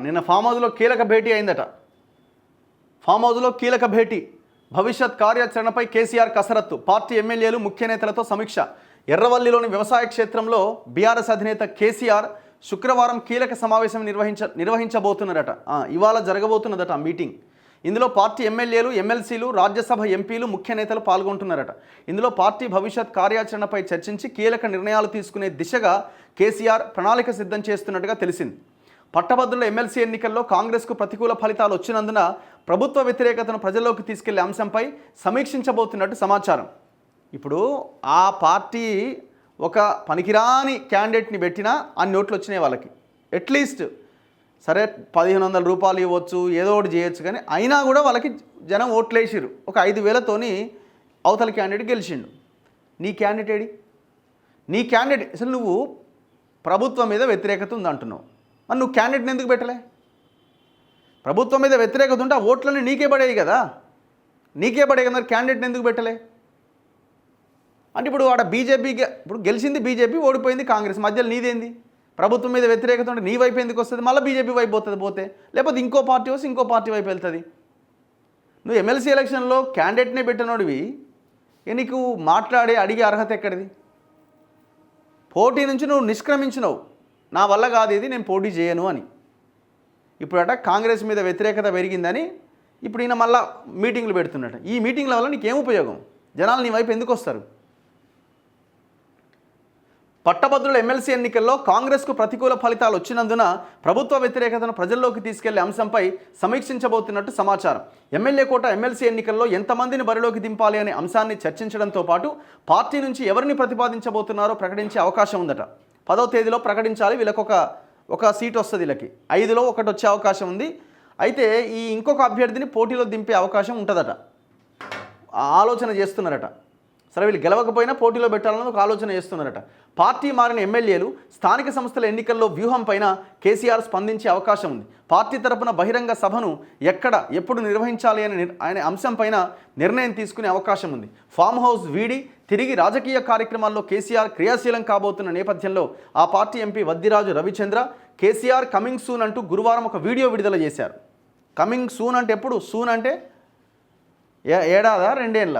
నిన్న ఫామ్ హౌస్లో కీలక భేటీ అయిందట. ఫామ్ హౌస్లో కీలక భేటీ. భవిష్యత్ కార్యాచరణపై కేసీఆర్ కసరత్తు. పార్టీ ఎమ్మెల్యేలు ముఖ్య నేతలతో సమీక్ష. ఎర్రవల్లిలోని వ్యవసాయ క్షేత్రంలో బీఆర్ఎస్ అధినేత కేసీఆర్ శుక్రవారం కీలక సమావేశం నిర్వహించబోతున్నారట. ఇవాళ జరగబోతున్నదట మీటింగ్. ఇందులో పార్టీ ఎమ్మెల్యేలు, ఎమ్మెల్సీలు, రాజ్యసభ ఎంపీలు, ముఖ్య నేతలు పాల్గొంటున్నారట. ఇందులో పార్టీ భవిష్యత్ కార్యాచరణపై చర్చించి కీలక నిర్ణయాలు తీసుకునే దిశగా కేసీఆర్ ప్రణాళిక సిద్ధం చేస్తున్నట్టుగా తెలిసింది. పట్టభద్రుల ఎమ్మెల్సీ ఎన్నికల్లో కాంగ్రెస్కు ప్రతికూల ఫలితాలు వచ్చినందున ప్రభుత్వ వ్యతిరేకతను ప్రజల్లోకి తీసుకెళ్లే అంశంపై సమీక్షించబోతున్నట్టు సమాచారం. ఇప్పుడు ఆ పార్టీ ఒక పనికిరాని క్యాండిడేట్ని పెట్టినా అన్ని ఓట్లు వచ్చినాయి వాళ్ళకి. అట్లీస్ట్ సరే 1500 రూపాయలు ఇవ్వచ్చు, ఏదో ఒకటి చేయొచ్చు, కానీ అయినా కూడా వాళ్ళకి జనం ఓట్లేసిరు. ఒక 5000తోని అవతల క్యాండిడేట్ గెలిచిండు. నీ క్యాండిడేట్ ఏడి? నీ క్యాండిడేట్ అసలు నువ్వు ప్రభుత్వం మీద వ్యతిరేకత ఉంది అంటున్నావు, మరి నువ్వు క్యాండిడేట్ని ఎందుకు పెట్టలే? ప్రభుత్వం మీద వ్యతిరేకత ఉంటే ఆ ఓట్లన్నీ నీకే పడేవి కదా, నీకే పడే కదా, క్యాండిడేట్ని ఎందుకు పెట్టలే? అంటే ఇప్పుడు ఆడ బీజేపీకి ఇప్పుడు గెలిచింది బీజేపీ, ఓడిపోయింది కాంగ్రెస్, మధ్యలో నీదేంది? ప్రభుత్వం మీద వ్యతిరేకత ఉంటే నీ వైపు ఎందుకు వస్తుంది? మళ్ళీ బీజేపీ వైపు పోతే లేకపోతే ఇంకో పార్టీ వస్తే ఇంకో పార్టీ వైపు వెళ్తుంది. నువ్వు ఎమ్మెల్సీ ఎలక్షన్లో క్యాండిడేట్నే పెట్టినోడివి, నీకు మాట్లాడే అడిగే అర్హత ఎక్కడిది? పోటీ నుంచి నువ్వు నిష్క్రమించినవు, నా వల్ల కాదు ఇది, నేను పోటీ చేయను అని. ఇప్పుడట కాంగ్రెస్ మీద వ్యతిరేకత పెరిగిందని ఇప్పుడు ఈయన మళ్ళా మీటింగ్లు పెడుతున్నట. ఈ మీటింగ్ల వల్ల నీకేం ఉపయోగం? జనాలు నీ వైపు ఎందుకు వస్తారు? పట్టభద్రుల ఎమ్మెల్సీ ఎన్నికల్లో కాంగ్రెస్కు ప్రతికూల ఫలితాలు వచ్చినందున ప్రభుత్వ వ్యతిరేకతను ప్రజల్లోకి తీసుకెళ్లే అంశంపై సమీక్షించబోతున్నట్టు సమాచారం. ఎమ్మెల్యే కోట ఎమ్మెల్సీ ఎన్నికల్లో ఎంతమందిని బరిలోకి దింపాలి అనే అంశాన్ని చర్చించడంతో పాటు పార్టీ నుంచి ఎవరిని ప్రతిపాదించబోతున్నారో ప్రకటించే అవకాశం ఉందట. 10వ తేదీలో ప్రకటించాలి. వీళ్ళకి ఒక సీట్ వస్తుంది, వీళ్ళకి 5లో ఒకటి వచ్చే అవకాశం ఉంది. అయితే ఈ ఇంకొక అభ్యర్థిని పోటీలో దింపే అవకాశం ఉంటుందట, ఆలోచన చేస్తున్నారట. సరే వీళ్ళు గెలవకపోయినా పోటీలో పెట్టాలని ఒక ఆలోచన చేస్తున్నారట. పార్టీ మారిన ఎమ్మెల్యేలు స్థానిక సంస్థల ఎన్నికల్లో వ్యూహం పైన కేసీఆర్ స్పందించే అవకాశం ఉంది. పార్టీ తరపున బహిరంగ సభను ఎక్కడ ఎప్పుడు నిర్వహించాలి అనే అంశంపైన నిర్ణయం తీసుకునే అవకాశం ఉంది. ఫామ్ హౌస్ వీడి తిరిగి రాజకీయ కార్యక్రమాల్లో కేసీఆర్ క్రియాశీలం కాబోతున్న నేపథ్యంలో ఆ party MP Vaddiraju Ravichandra KCR coming soon అంటూ గురువారం ఒక వీడియో విడుదల చేశారు. కమింగ్ సూన్ అంటే ఎప్పుడు? సూన్ అంటే ఏడాదా 2 ఏళ్ళ?